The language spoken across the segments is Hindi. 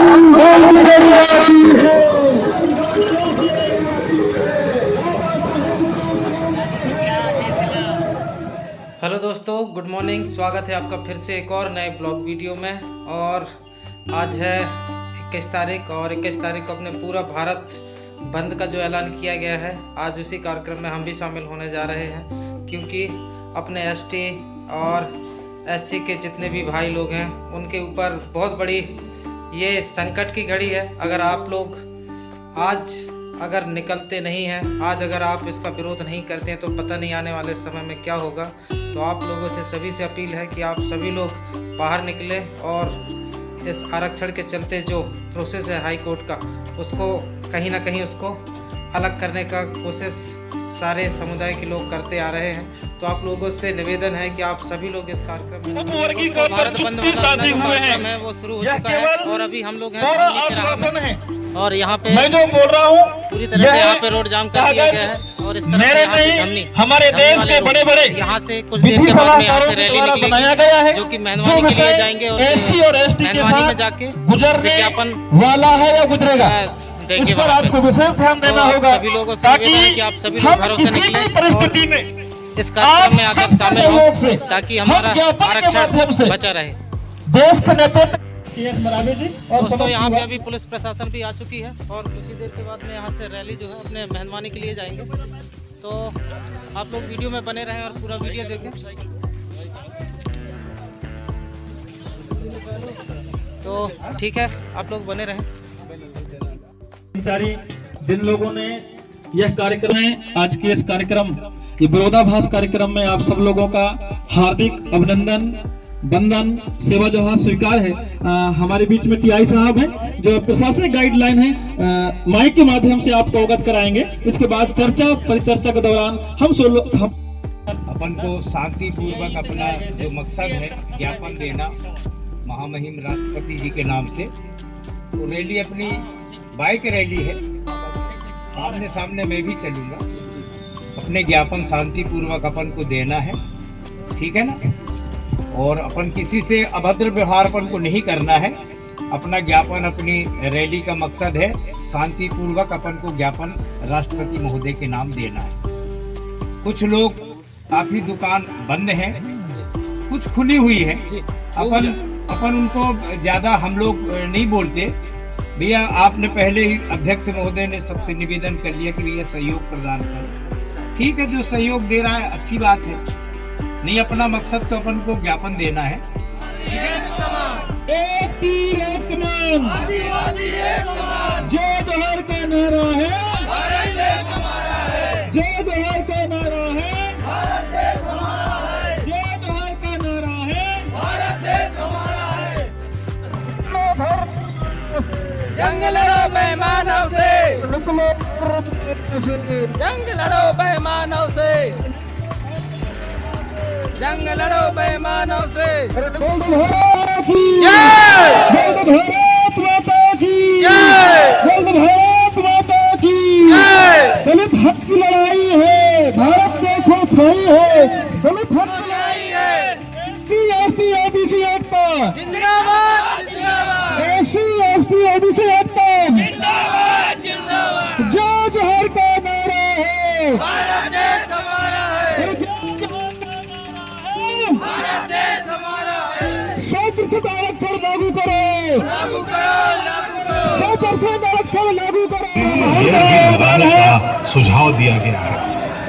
हेलो दोस्तों, गुड मॉर्निंग। स्वागत है आपका फिर से एक और नए ब्लॉग वीडियो में। और आज है 21 तारीख और 21 तारीख को अपने पूरा भारत बंद का जो ऐलान किया गया है, आज उसी कार्यक्रम में हम भी शामिल होने जा रहे हैं। क्योंकि अपने एसटी और एससी के जितने भी भाई लोग हैं उनके ऊपर बहुत बड़ी ये संकट की घड़ी है। अगर आप लोग आज अगर निकलते नहीं हैं, आज अगर आप इसका विरोध नहीं करते हैं, तो पता नहीं आने वाले समय में क्या होगा। तो आप लोगों से सभी से अपील है कि आप सभी लोग बाहर निकलें और इस आरक्षण के चलते जो प्रोसेस है हाई कोर्ट का, उसको कहीं ना कहीं उसको अलग करने का कोशिश सारे समुदाय के लोग करते आ रहे हैं। तो आप लोगों से निवेदन है कि आप सभी लोग इस कार्यक्रम में भारत बंद वाला जो कार्यक्रम है वो शुरू हो चुका है। और अभी हम लोग हैं और यहाँ पे मैं जो बोल रहा हूँ पूरी तरह से यहाँ पे रोड जाम कर दिया गया है। और इस तरह से धमनी हमारे देश के बड़े बड़े यहाँ से कुछ देर के बाद में यहाँ से रैली निकलेगी जो कि मेहनवानी के लिए जाएंगे और मेहनवानी में जाके विज्ञापन वाला है या गुजरेगा, देखिए पर आपको विशेष ध्यान देना होगा। सभी लोगों से निवेदन है कि आप सभी लोग घरों से निकलें परिस्थिति में इस कार्यक्रम में आकर शामिल हो ताकि हमारा आरक्षण बचा रहे। देश के नेतृत्व दोस्तों यहाँ पे अभी पुलिस प्रशासन भी आ चुकी है और कुछ ही देर के बाद में यहाँ से रैली जो है अपने मेहनवानी के लिए जाएंगे। तो आप लोग वीडियो में बने रहें और पूरा वीडियो देखें। तो ठीक है, आप लोग बने रहें। जिन लोगों ने यह कार्यक्रम है, आज के इस कार्यक्रम ये विरोधाभास कार्यक्रम में आप सब लोगों का हार्दिक अभिनंदन, बंधन, सेवा जोहार स्वीकार है। हमारे बीच में टीआई साहब हैं जो प्रशासनिक गाइडलाइन है माइक के माध्यम से आपको अवगत कराएंगे। इसके बाद चर्चा परिचर्चा के दौरान हम अपन को शांति पूर्वक अपना जो मकसद है ज्ञापन देना महामहिम राष्ट्रपति जी के नाम से, तो रैली अपनी बाइक रैली है, सामने सामने मैं भी चलूंगा। अपने ज्ञापन शांति पूर्वक अपन को देना है, ठीक है ना। और अपन किसी से अभद्र व्यवहार अपन को नहीं करना है। अपना ज्ञापन, अपनी रैली का मकसद है शांति पूर्वक अपन को ज्ञापन राष्ट्रपति महोदय के नाम देना है। कुछ लोग काफी दुकान बंद हैं, कुछ खुली हुई है। अपन उनको ज्यादा हम लोग नहीं बोलते। भैया आपने पहले ही अध्यक्ष महोदय ने सबसे निवेदन कर लिया कि भैया सहयोग प्रदान करें। ठीक है, जो सहयोग दे रहा है अच्छी बात है। नहीं, अपना मकसद तो अपन को ज्ञापन देना है। एक समान, एक तीर एक कमान, आदिवासी एक समान, जय जोहर का नारा है, भारत देश हमारा है, जय जोहर का नारा है, भारत देश हमारा है, जय जोहर का नारा है, भारत देश हमारा है। जंग लड़ो बेईमानों से, जंग लड़ो बेईमानों से, जंग लड़ो बेईमानों से। जय भारत माता की जय, भारत माता की जय। दलित हक की लड़ाई है, भारत देखो छाई है, दलित हक की लड़ाई है। एससी ओबीसी एकता जिंदाबाद जिंदाबाद, एससी एसटी ओबीसी एकता जिंदाबाद जिंदाबाद। जय जोहर का नारा है, भारत देश हमारा है, भारत देश हमारा है। 100% आरक्षण लागू करो, लागू करो, लागू करो, 100% आरक्षण लागू करो। लगाने का सुझाव दिया गया है।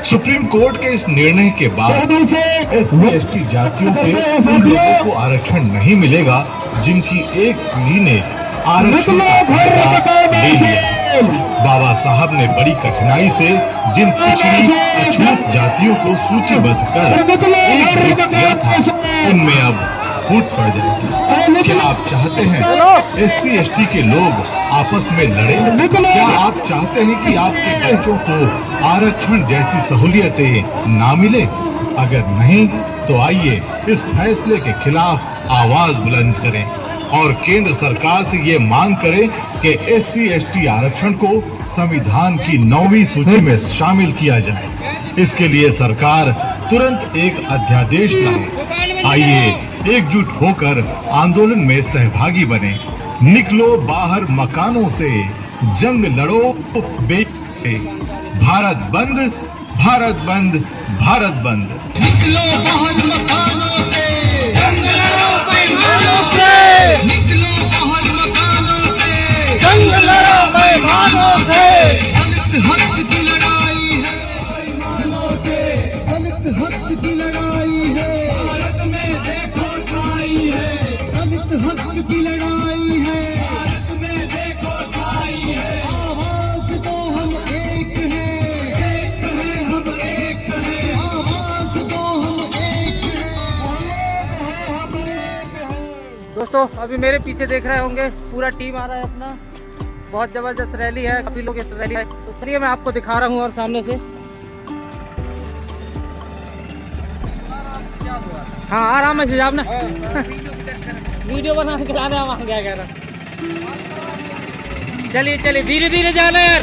सुप्रीम कोर्ट के इस निर्णय के बाद एससी/एसटी जातियों के उन लोगों को आरक्षण नहीं मिलेगा जिनकी एक पीढ़ी ने आरक्षण का अधिकार ले लिया। बाबा साहब ने बड़ी कठिनाई से जिन पिछड़ी अछूत जातियों को सूचीबद्ध कर एक ग्रुप किया था, उनमें अब फूट पड़ जाएगी। क्या आप चाहते हैं एससी/एसटी के लोग आपस में लड़े? क्या आप चाहते हैं कि आपके बच्चों को आरक्षण जैसी सहूलियतें ना मिले? अगर नहीं तो आइए इस फैसले के खिलाफ आवाज बुलंद करें और केंद्र सरकार से ये मांग करें कि एससी/एसटी आरक्षण को संविधान की 9वीं सूची में शामिल किया जाए। इसके लिए सरकार तुरंत एक अध्यादेश लाए। आइए एकजुट होकर आंदोलन में सहभागी बने। निकलो बाहर मकानों से, जंग लड़ो भारत बंद, भारत बंद, भारत बंद। निकलो बाहर मकानों से, जंग लड़ो बेईमानों से, निकलो बाहर मकानों से, जंग लड़ो बेईमानों से। हक की लड़ाई है बेईमानों से, दलित हक की लड़ाई है, भारत में देखो छाई है, दलित हक की लड़ाई है, भारत में देखो छाई है। आवाज दो हम एक हैं, एक हैं हम एक हैं, आवाज दो हम एक हैं, हम एक हैं। दोस्तों अभी मेरे पीछे देख रहे होंगे पूरा टीम आ रहा है अपना, बहुत ज़बरदस्त रैली है, काफ़ी लोग इस रैली है, तो चलिए मैं आपको दिखा रहा हूँ और सामने से। हाँ आराम से जाओ ना, वीडियो बना के जाना है वहाँ, क्या कह रहा। चलिए चलिए धीरे धीरे जाना यार।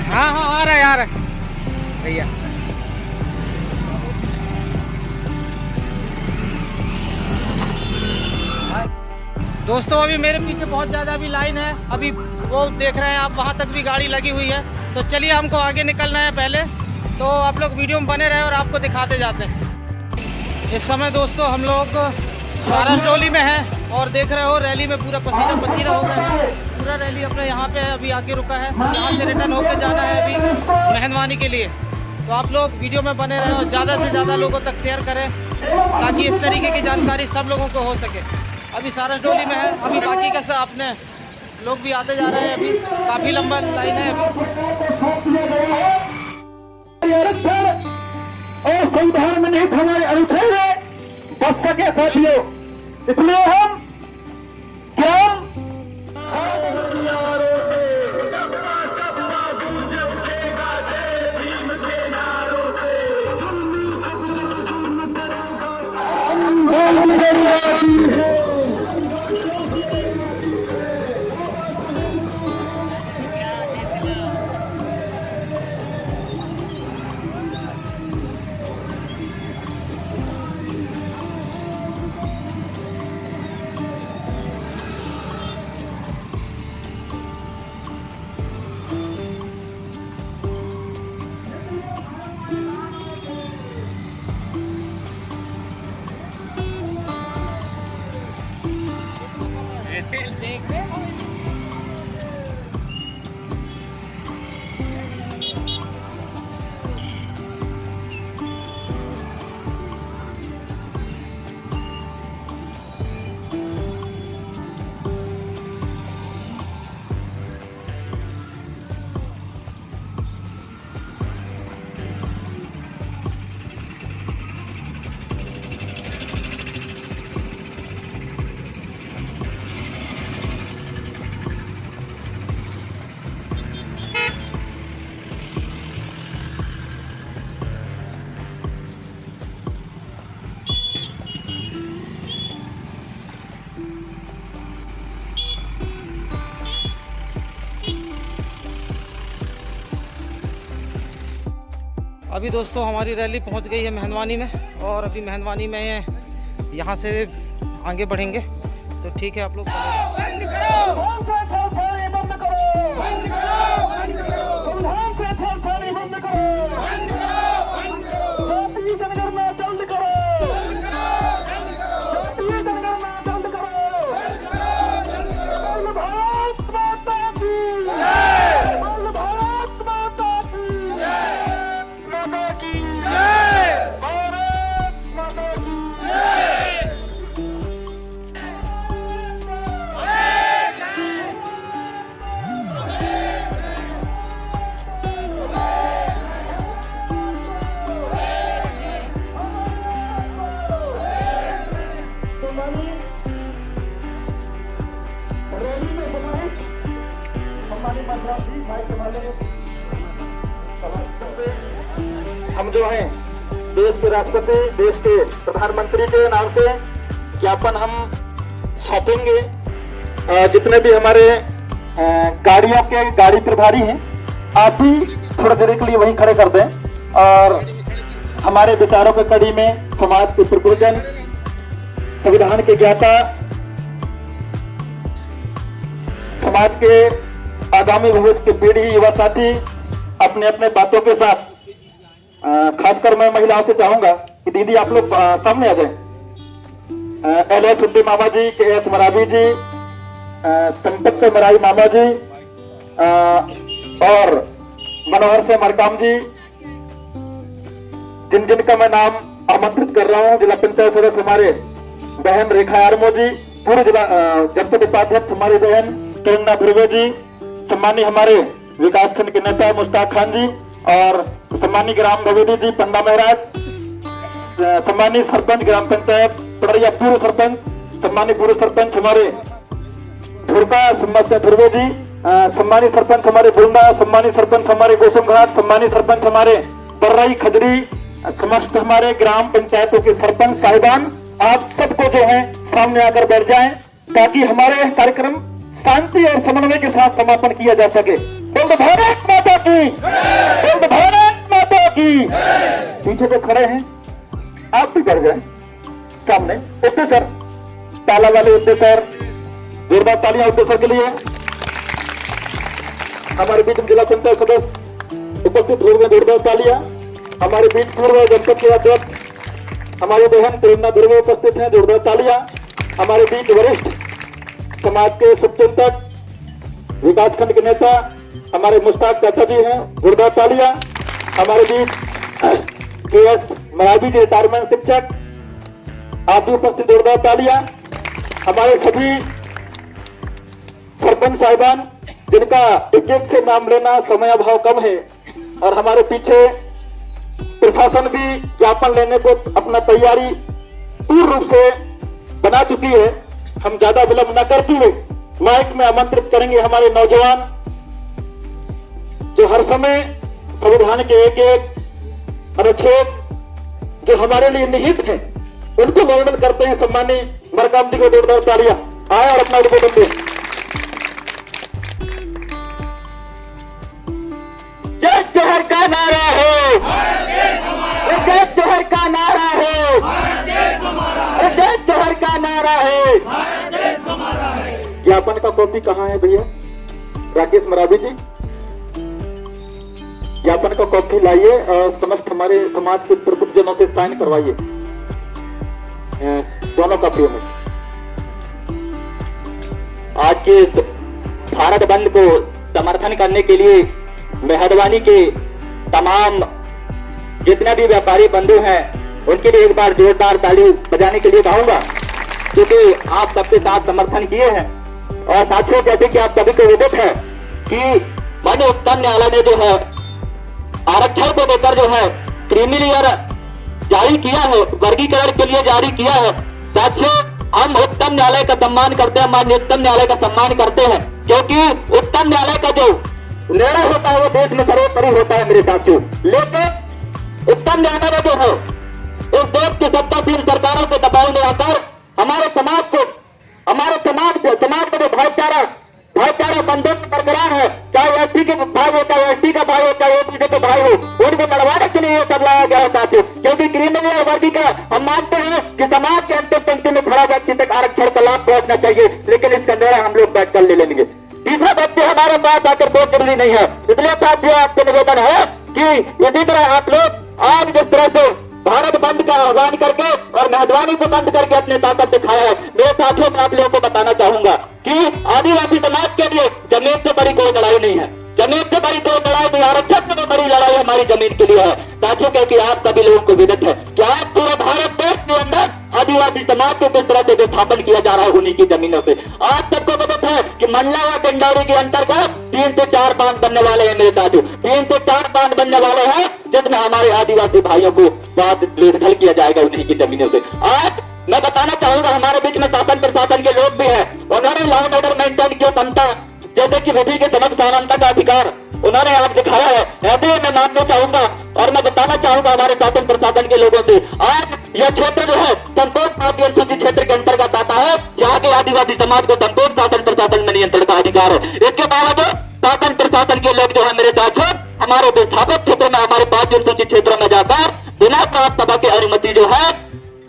हाँ हाँ आ रहा है भैया। दोस्तों अभी मेरे पीछे बहुत ज़्यादा अभी लाइन है, अभी वो देख रहे हैं आप, वहाँ तक भी गाड़ी लगी हुई है। तो चलिए हमको आगे निकलना है पहले, तो आप लोग वीडियो में बने रहे और आपको दिखाते जाते हैं। इस समय दोस्तों हम लोग सारस डोली में हैं और देख रहे हो रैली में पूरा पसीना पसीना हो गया है। पूरा रैली अपने यहाँ पे अभी आके रुका है, यहाँ से रिटर्न होकर जाना है अभी मेहनवानी के लिए। तो आप लोग वीडियो में बने रहे और ज़्यादा से ज़्यादा लोगों तक शेयर करें ताकि इस तरीके की जानकारी सब लोगों को हो सके। अभी सारस डोली में है, अभी बाकी का सब अपने लोग भी आते जा रहे हैं, अभी काफ़ी लंबा लाइन है अभी। और संविधान में निहित हमारे अनुच्छेद है बच सके साथियों, इसलिए हम ग्राम अभी दोस्तों हमारी रैली पहुंच गई है मेहनवानी में और अभी मेहनवानी में यहाँ से आगे बढ़ेंगे। तो ठीक है आप लोग हम जो हैं देश के राष्ट्रपति, देश के प्रधानमंत्री के नाम से ज्ञापन हम सौंपेंगे। जितने भी हमारे गाड़ियों के गाड़ी प्रभारी हैं, आप भी थोड़ा देर के लिए वहीं खड़े कर दें और हमारे विचारों की कड़ी में समाज के प्रबुद्धजन, संविधान के ज्ञाता, समाज के आगामी भविष्य की पीढ़ी, युवा साथी अपने अपने बातों के साथ, खासकर मैं महिलाओं से चाहूंगा कि दीदी आप लोग सामने आ जाएं। LS उद्दी मामा जी, KS मरावी जी, संपत से मराई मामा जी और मनोहर से मरकाम जी, जिन जिन का मैं नाम आमंत्रित कर रहा हूं। जिला पंचायत सदस्य हमारे बहन रेखा आर्मो जी, पूरे जिला जनपद उपाध्यक्ष हमारी बहन करुणा ध्रुवे जी, सम्मानी हमारे विकास खंड के नेता मुश्ताक खान जी और सम्मानी ग्राम भवेदी जी पंडा महाराज, सम्मानी सरपंच ग्राम पंचायत पड़रिया, पूर्व सरपंच, सम्मानी पूर्व सरपंच हमारे धुरका समस्या ध्रुवे जी, सम्मानी सरपंच हमारे बुंदा, सम्मानी सरपंच हमारे गोसम घाट, सम्मानी सरपंच हमारे बर्राई खजरी, समस्त हमारे ग्राम पंचायतों के सरपंच साहिबान, आप सबको जो है सामने आकर बैठ जाएं ताकि हमारे कार्यक्रम शांति और समन्वय के साथ समापन किया जा सके। बोल भारत माता की, बोल भारत माता की। पीछे जो खड़े हैं आप भी बैठ जाएं सामने। उठते सर, ताला वाले उठते सर, जोरदार तालियां उठते सर के लिए। हमारे बीच जिला पंचायत सदस्य उपस्थित हो गए, जोरदार तालियां। हमारे बीच पूर्व जनपद के अध्यक्ष हमारे बहन करुणा ध्रुवे उपस्थित हैं, जोरदार तालियां। हमारे बीच वरिष्ठ समाज के शुभचिंतक, विकास खंड के नेता हमारे मुश्ताक चाचा जी हैं, जोरदार तालियां। हमारे बीच KS मरावी जी, रिटायरमेंट शिक्षक, आप भी उपस्थित, जोरदार तालियां। हमारे सभी सरपंच साहिबान जिनका एक एक से नाम लेना समय अभाव कम है और हमारे पीछे प्रशासन भी ज्ञापन लेने को अपना तैयारी पूर्ण रूप से बना चुकी है। हम ज्यादा विलंब न करते हुए माइक में आमंत्रित करेंगे हमारे नौजवान जो हर समय संविधान के एक एक अनुच्छेद जो हमारे लिए निहित है उनको वर्णन करते हैं। सम्मानी मरकाम जी को जोरदार तालियां। आए और अपना उद्बोधन दें। जय जोहर का नारा है, जय जोहर का नारा है, जय जोहर का नारा है। ज्ञापन का कॉपी कहाँ है भैया? राकेश मरावी जी, ज्ञापन का कॉपी लाइए और समस्त हमारे समाज के प्रबुद्धजनों से साइन करवाइए दोनों कॉपियों में। आज के भारत बंद को समर्थन करने के लिए मेहरबानी के तमाम जितने भी व्यापारी बंधु हैं उनके लिए एक बार जोरदार ताली बजाने के लिए कहूंगा, क्योंकि आप सबके साथ समर्थन किए हैं। और साथियों, जैसे कि आप सभी को विदित है कि माननीय उच्चतम न्यायालय ने जो है आरक्षण को लेकर जो है क्रीमी लेयर जारी किया है, वर्गीकरण के लिए जारी किया है। साथियों, हम उच्चतम न्यायालय का सम्मान करते हैं, माननीय उच्चतम न्यायालय का सम्मान करते हैं, क्योंकि उच्चतम न्यायालय का जो निर्णय होता है वो देश में सर्वोपरि होता है मेरे साथियों। लेकिन उच्चतम न्यायालय ने जो है इस देश की सत्तासीन सरकारों के दबाव में आकर हमारे समाज को, हमारे समाज का जो भाईचारा बंधन बरकरार है, चाहे एसटी के भाई हो, चाहे एसटी का भाई हो, चाहे ओबीसी के भाई हो, उनको लड़वाने के लिए ये सब लाया गया है साथियों। क्योंकि क्रिमिनल और वर्गीकरण हम मानते हैं कि समाज के अंतिम पंक्ति में खड़ा व्यक्ति तक आरक्षण का लाभ पहुंचना चाहिए, लेकिन इसका निर्णय हम लोग बैठ कर ले लेंगे। तीसरा व्यक्ति हमारे पास आकर बहुत जरूरी नहीं है। इसलिए साथियों, आपसे निवेदन है कि इसी तरह आप लोग आज जिस तरह से भारत बंद का आह्वान करके और मेहरबानी को बंद करके अपने ताकत दिखाया है, मेरे साथियों मैं आप लोगों को बताना चाहूंगा कि आदिवासी समाज के लिए जमीन से बड़ी कोई लड़ाई नहीं है, जमीन से बड़ी कोई लड़ाई नहीं, आरक्षण से बड़ी लड़ाई हमारी जमीन के लिए है साथियों। क्योंकि आप सभी लोगों को विदित है कि आज पूरे भारत देश के अंदर आदिवासी समाज को किस तरह से विस्थापन किया जा रहा है उन्हीं की जमीनों से। आज सबको विदित है कि मंडला व टेंडौरी के अंतर्गत 3 से 4 बांध बनने वाले हैं मेरे साथियों, 3 से 4 बांध बनने वाले हैं जिसमें हमारे आदिवासी भाइयों को बाद बेदखल किया जाएगा उन्हीं की जमीनों से। आज मैं बताना चाहूंगा, हमारे बीच में शासन प्रशासन के लोग भी हैं, उन्होंने लॉ एंड ऑर्डर मेंटेन किया, समता जैसे कि विधि के समक्ष समानता का अधिकार उन्होंने आज दिखाया है। ऐसे ही मैं मानना चाहूंगा और मैं बताना चाहूंगा हमारे शासन प्रशासन के लोगों से, आज यह क्षेत्र जो है संतोष जाति अनुसूचित क्षेत्र के अंतर्गत आता है, जहाँ के आदिवासी समाज को संतोष शासन प्रशासन में नियंत्रण का अधिकार है। इसके बावजूद शासन प्रशासन के लोग जो है मेरे साथियों हमारे विस्थापित क्षेत्र में, हमारे 5 अनुसूचित क्षेत्रों में जाकर बिना प्राप्त सभा की अनुमति जो है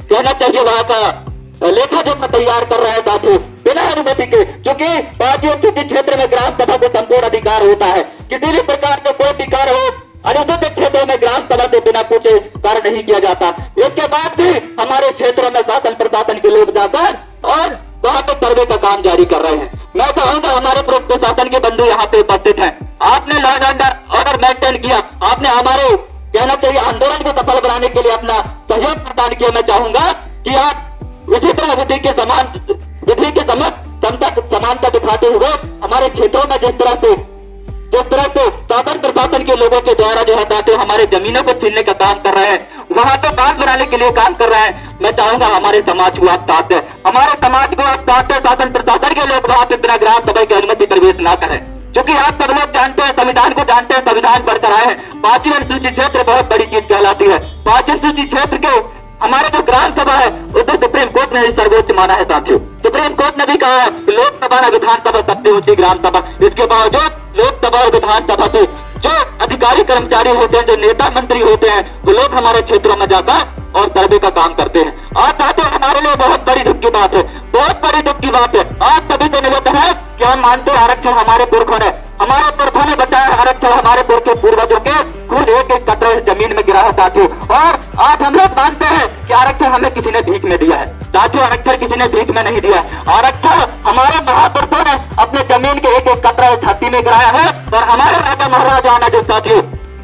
कहना चाहिए वहां का लेखा जोखा तैयार कर रहे हैं साथियों, बिना अनुमति के। क्योंकि 5 अनुसूचित क्षेत्र में ग्राम सभा को संपूर्ण अधिकार होता है। किसी भी प्रकार का कोई भी कार्य हो अनुसूचित क्षेत्रों में ग्राम सभा से बिना पूछे कार्य नहीं किया जाता। इसके बाद भी हमारे क्षेत्रों में शासन प्रशासन के लोग जाकर और वहां पे सर्वे का काम जारी कर रहे हैं। मैं कहूंगा हमारे प्रशासन के बंधु यहाँ पे उपस्थित हैं, आपने लॉ एंड ऑर्डर मेंटेन किया, आपने हमारे कहना चाहिए आंदोलन को सफल बनाने के लिए अपना सहयोग प्रदान किया। मैं चाहूंगा कि आप इसी तरह विधि के समक्ष समानता दिखाते हुए हमारे क्षेत्रों में जिस तरह से शासन प्रशासन के लोगों के द्वारा जो है ताकि हमारे जमीनों को छीनने का काम कर रहे हैं, वहां पे बांध बनाने के लिए काम कर रहे हैं, मैं चाहूंगा हमारे समाज को आप साथ है, हमारे समाज को आप साथ है, शासन प्रशासन के लोग वहां पे बिना ग्राम सभा की अनुमति प्रवेश ना करें। क्योंकि आप सब लोग जानते हैं, संविधान को जानते हैं, संविधान पढ़कर आए हैं, 5वीं अनुसूचित क्षेत्र बहुत बड़ी चीज कहलाती है। 5 अनुसूचित क्षेत्र के हमारे जो ग्राम सभा है उसे सुप्रीम कोर्ट ने सर्वोच्च माना है साथियों। सुप्रीम कोर्ट ने भी कहा है कि लोकसभा और विधानसभा सबसे ऊंची ग्राम सभा। इसके बावजूद लोकसभा और विधानसभा से जो अधिकारी कर्मचारी होते हैं, जो नेता मंत्री होते हैं, वो लोग हमारे क्षेत्रों में जाकर और सर्वे का काम करते हैं। आज साथियों हमारे लिए बहुत बड़ी दुख की बात है, बहुत बड़ी दुख की बात है। आज सभी से निवेदन है कि हम मानते हैं आरक्षण हमारे पुरखों ने बचाया, आरक्षण हमारे पुरखों पूर्वजों के खून एक एक कतरे जमीन में गिरा है साथियों। और आज हम लोग मानते हैं कि आरक्षण हमें किसी ने भीख में दिया है साथियों, आरक्षण किसी ने भीख में नहीं दिया है। आरक्षण हमारे महापुरुषों ने अपने जमीन के एक एक कतरा छाती में गिराया है और हमारे राजा महाराजा ने जो साथियों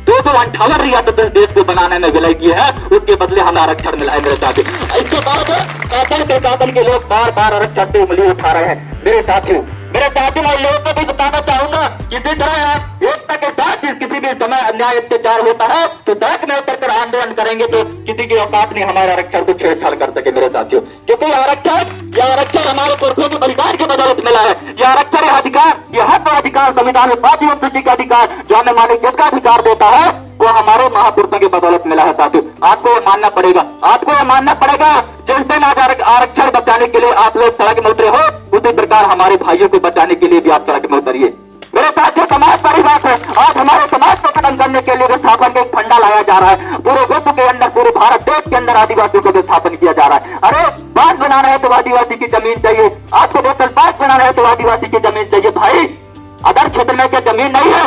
258 रियासत इस देश को बनाने में विलय की है, उसके बदले हमें आरक्षण मिला है मेरे साथियों। इसके बाद शासन के लोग बार बार आरक्षण से उंगली उठा रहे हैं मेरे साथियों। मैं लोगों को भी बताना चाहूंगा किसी तरह एकता के साथ किसी भी समय अन्याय अत्याचार होता है तो सड़क में उतर कर आंदोलन करेंगे तो किसी की औकात नहीं हमारे आरक्षण को छेड़छाड़ कर सके मेरे साथियों। क्योंकि आरक्षण हमारे पुरखों के बलिदान की बदौलत मिला है। यह आरक्षण, यह अधिकार, यह हक और अधिकार संविधान में 5वीं अनुसूची का अधिकार जो हमें मालिक जिसका अधिकार देता है वो हमारे महापुरुषों की बदौलत मिला है साथियों। आपको ये मानना पड़ेगा, आपको ये मानना पड़ेगा। जिस दिन आज आरक्षण बचाने के लिए आप लोग सड़क में उतरे हो, उसी प्रकार हमारे भाइयों को बचाने के लिए भी आप सड़क में उतरिए मेरे साथियों। समाज बड़ी बात है। आज हमारे समाज को खत्म करने के लिए विस्थापन का एक फंडा लाया जा रहा है। पूरे विश्व के अंदर, पूरे भारत देश के अंदर आदिवासियों को विस्थापन किया जा रहा है। अरे बांध बनाना है तो आदिवासी की जमीन चाहिए, आपको बोतल पास बनाना है तो आदिवासी की जमीन चाहिए। भाई अदर क्षेत्र में क्या जमीन नहीं है?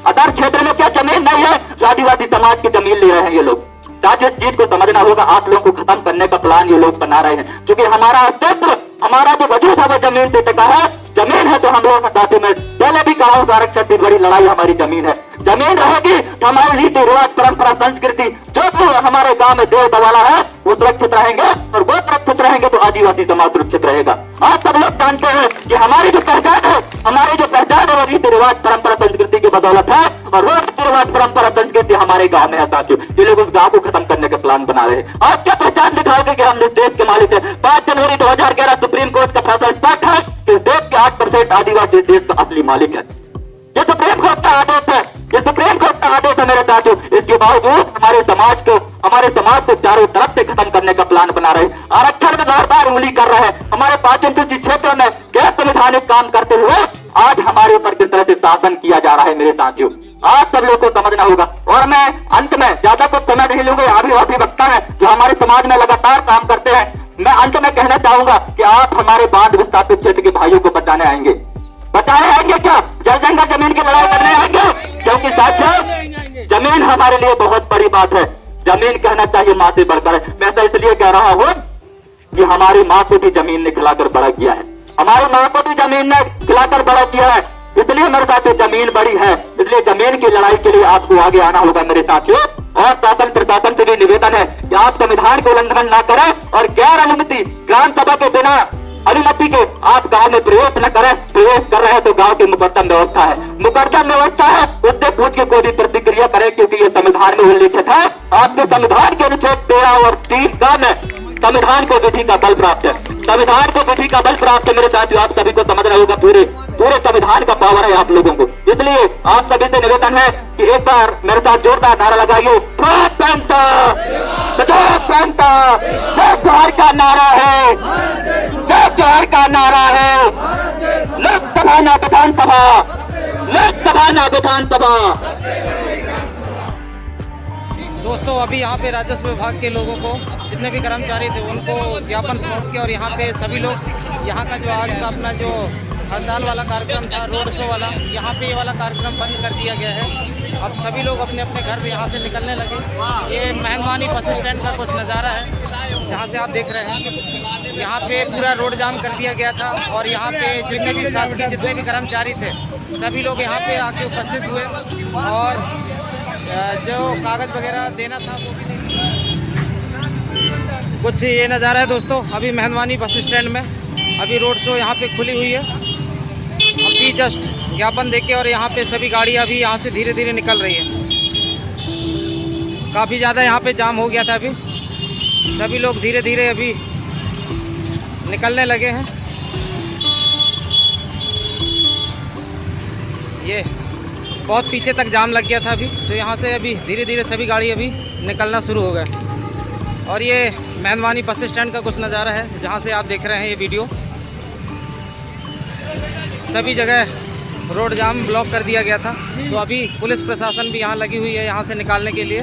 अदर क्षेत्र में क्या जमीन नहीं है जो आदिवासी समाज की जमीन ले रहे हैं ये लोग? साथियों इस चीज को समझना होगा। आप लोगों को खत्म करने का प्लान ये लोग बना रहे हैं क्योंकि हमारा अस्तित्व, हमारा जो वजूद है वो जमीन से टिका है। जमीन है तो हम लोग साथियों में पहले भी कहा होगा आरक्षण की बड़ी लड़ाई हमारी जमीन है। जमीन रहेगी तो हमारी रीति रिवाज, परंपरा, संस्कृति जो भी हमारे गांव में देव दवाला है वो सुरक्षित रहेंगे और वो सुरक्षित रहेंगे तो आदिवासी समाज सुरक्षित रहेगा। आज सब लोग जानते हैं कि हमारी जो पहचान है, हमारी जो पहचान है वो रीति रिवाज, परंपरा, संस्कृति की बदौलत है और वो रीति रिवाज, परंपरा, संस्कृति हमारे गाँव में है साथियों। ये लोग उस गाँव को खत्म करने का प्लान बना रहे हैं। आज क्या पहचान दिखाओगे कि हम इस देश के मालिक है? 5 जनवरी 2011 सुप्रीम कोर्ट का फैसला स्पष्ट है कि इस देश के 8% आदिवासी देश का असली मालिक है। ये सुप्रीम कोर्ट का आदेश है, ये सुप्रीम कोर्ट का आदेश है मेरे साथियों। इसके बावजूद हमारे समाज को चारों तरफ से खत्म करने का प्लान बना रहे हैं। आरक्षण में बार बार उंगली कर रहे हैं। हमारे 5 अनुसूचित क्षेत्रों में गैर संवैधानिक काम करते हुए आज हमारे ऊपर किस तरह से शासन किया जा रहा है मेरे साथियों। आज सब लोग को समझना होगा। और मैं अंत में ज्यादा कुछ समय नहीं लूंगा, अभिवक्ता है जो हमारे समाज में लगातार काम करते हैं। मैं अंत में कहना चाहूंगा कि आप हमारे बांध विस्थापित क्षेत्र के भाइयों को बचाने आएंगे क्या? जल जंगल जमीन की लड़ाई करने आएंगे? क्योंकि साथियों जमीन हमारे लिए बहुत बड़ी बात है। जमीन कहना चाहिए माँ से बढ़कर है। मैं ऐसा इसलिए कह रहा हूँ कि हमारी माँ को भी जमीन ने खिलाकर बड़ा किया है, हमारी माँ को भी जमीन ने खिलाकर बड़ा किया है। इसलिए मेरे साथियों जमीन बड़ी है, इसलिए जमीन की लड़ाई के लिए आपको आगे आना होगा मेरे साथियों। और शासन प्रशासन से भी निवेदन है कि आप संविधान को उल्लंघन न करें और गैर अनुमति ग्राम सभा के बिना अनुमति के आप गांव में प्रवेश न करें। प्रवेश कर रहे हैं तो गांव की मुकद्दम व्यवस्था है, मुकद्दम व्यवस्था है, उससे पूछ के कोई भी प्रतिक्रिया करें क्योंकि ये संविधान में उल्लिखित है। आपके संविधान के अनुच्छेद 13 और 3 का में संविधान को विधि का बल प्राप्त है, संविधान को विधि का बल प्राप्त है मेरे साथियों। आप सभी को समझना होगा, पूरे संविधान का पावर है आप लोगों को। इसलिए आप सभी से निवेदन है कि एक बार मेरे साथ जोरदार नारा लगाइए, जय जोहर का नारा है, जय जोहर का नारा है। लोकसभा न विधानसभा, लोकसभा ना विधानसभा। दोस्तों अभी यहाँ पे राजस्व विभाग के लोगों को, जितने भी कर्मचारी थे, उनको ज्ञापन सौंप के और यहाँ पे सभी लोग यहाँ का जो आज का अपना जो हड़ताल वाला कार्यक्रम था, रोड शो वाला, यहाँ पे ये वाला कार्यक्रम बंद कर दिया गया है। अब सभी लोग अपने अपने घर यहाँ से निकलने लगे। ये मेहनवानी बस स्टैंड का कुछ नज़ारा है, यहाँ से आप देख रहे हैं। यहाँ पे पूरा रोड जाम कर दिया गया था और यहाँ पे जितने भी शासकीय जितने भी कर्मचारी थे, सभी लोग यहाँ पे आके उपस्थित हुए और जो कागज़ वगैरह देना था वो भी कुछ ये नज़ारा है। दोस्तों अभी मेहनवानी बस स्टैंड में अभी रोड शो यहाँ पे खुली हुई है। अभी जस्ट ज्ञापन देके और यहाँ पे सभी गाड़ियाँ अभी यहाँ से धीरे धीरे निकल रही है। काफ़ी ज़्यादा यहाँ पे जाम हो गया था, अभी सभी लोग धीरे धीरे अभी निकलने लगे हैं। ये बहुत पीछे तक जाम लग गया था अभी, तो यहाँ से अभी धीरे धीरे सभी गाड़ी अभी निकलना शुरू हो गए। और ये मेहनवानी बस स्टैंड का कुछ नज़ारा है, जहाँ से आप देख रहे हैं ये वीडियो। सभी जगह रोड जाम ब्लॉक कर दिया गया था, तो अभी पुलिस प्रशासन भी यहाँ लगी हुई है यहाँ से निकालने के लिए।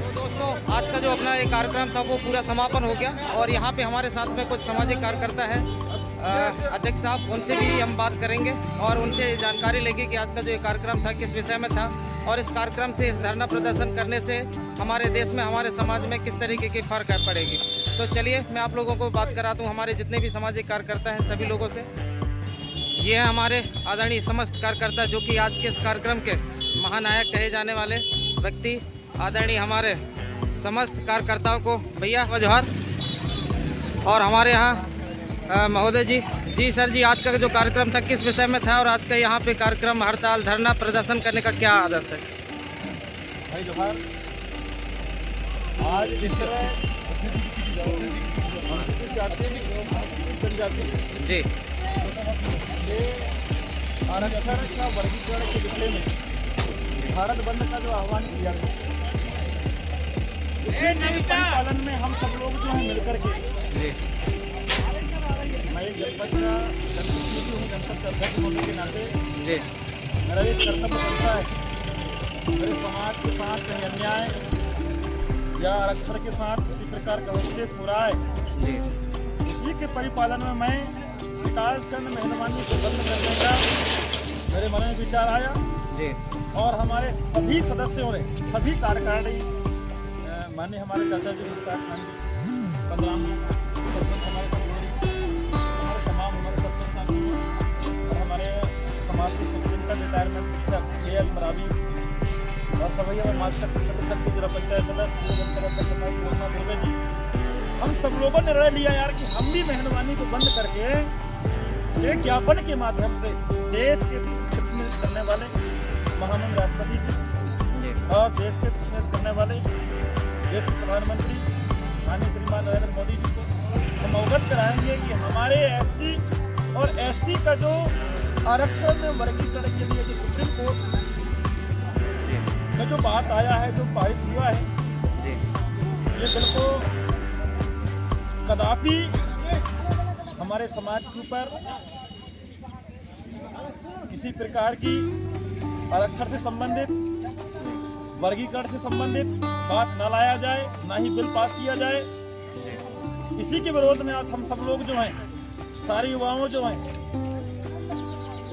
तो दोस्तों आज का जो अपना ये कार्यक्रम था वो पूरा समापन हो गया और यहाँ पे हमारे साथ में कुछ सामाजिक कार्यकर्ता है, अध्यक्ष साहब, उनसे भी हम बात करेंगे और उनसे जानकारी लेंगे कि आज का जो ये कार्यक्रम था किस विषय में था और इस कार्यक्रम से, इस धरना प्रदर्शन करने से हमारे देश में, हमारे समाज में किस तरीके की फ़र्क पड़ेगी। तो चलिए मैं आप लोगों को बात कराता हूँ हमारे जितने भी सामाजिक कार्यकर्ता हैं सभी लोगों से। ये है हमारे आदरणीय समस्त कार्यकर्ता जो कि आज के इस कार्यक्रम के महानायक कहे जाने वाले व्यक्ति, आदरणीय हमारे समस्त कार्यकर्ताओं को भैया जोहार। और हमारे यहाँ महोदय जी सर जी, आज का जो कार्यक्रम था किस विषय में था और आज का यहाँ पे कार्यक्रम हड़ताल धरना प्रदर्शन करने का क्या आदर्श है? भाई जोहार। आज इस तरह जी आरक्षण का वर्गीकरण के विषय में भारत बंद का जो आह्वान किया गया, उसी पालन में हम सब लोग जो है मिलकर के, मैं एक जनपद का जनप्रतिनिधि हूँ, जनपद का अध्यक्ष होने के नाते मेरा एक कर्तव्य बनता है मेरे समाज के साथ कहीं अन्याय या आरक्षण के साथ किसी प्रकार का उद्देश्य हो रहा है, इसी के परिपालन में मैं विकासखंड मेहनवानी को बंद करने का मेरे मन में विचार आया और हमारे सभी सदस्यों ने, सभी कार्यकारिणी, माननीय हमारे चाचा जी मुख्तार खान जी, पंद्राम हमारे तमाम हमारे सरपंच साथियों और हमारे समाज के स्वतंत्रता रिटायरमेंट शिक्षक AS मरावी और सभी हमारे मास्टर शिक्षक जिला पंचायत सदस्य दुर्गे जी, हम सब लोगों ने निर्णय लिया यार कि हम भी मेहनवानी को बंद करके एक ज्ञापन के माध्यम से देश के प्रतिनिधित्व करने वाले महामहिम राष्ट्रपति जी और देश के प्रतिनिधित्व करने वाले देश के प्रधानमंत्री माननीय श्रीमान नरेंद्र मोदी जी को हम अवगत कराएंगे कि हमारे SC और ST का जो आरक्षण में वर्गीकरण के लिए जो सुप्रीम कोर्ट में जो बात आया है, जो पारित हुआ है, ये बिल को कदापि हमारे समाज के ऊपर किसी प्रकार की आरक्षण से संबंधित, वर्गीकरण से संबंधित बात न लाया जाए, ना ही बिल पास किया जाए। इसी के विरोध में आज हम सब लोग जो हैं, सारे युवाओं जो हैं,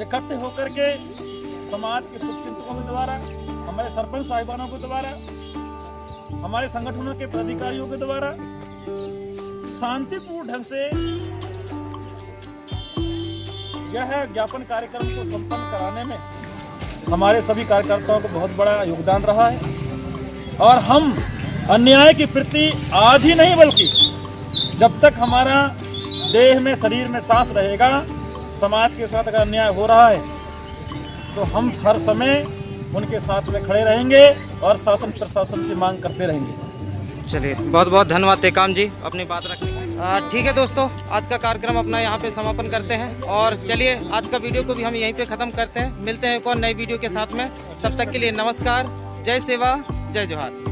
इकट्ठे होकर के समाज के शुभचिंतकों के द्वारा, हमारे सरपंच साहिबानों के द्वारा, हमारे संगठनों के पदाधिकारियों के द्वारा शांतिपूर्ण ढंग से यह ज्ञापन कार्यक्रम को संपन्न कराने में हमारे सभी कार्यकर्ताओं को बहुत बड़ा योगदान रहा है। और हम अन्याय के प्रति आज ही नहीं बल्कि जब तक हमारा देह में, शरीर में सांस रहेगा, समाज के साथ अगर अन्याय हो रहा है तो हम हर समय उनके साथ में खड़े रहेंगे और शासन प्रशासन से मांग करते रहेंगे। चलिए बहुत बहुत धन्यवाद टेकाम जी अपनी बात रखने। ठीक है दोस्तों, आज का कार्यक्रम अपना यहाँ पे समापन करते हैं और चलिए आज का वीडियो को भी हम यहीं पे ख़त्म करते हैं। मिलते हैं एक और नई वीडियो के साथ में, तब तक के लिए नमस्कार, जय सेवा, जय जोहार।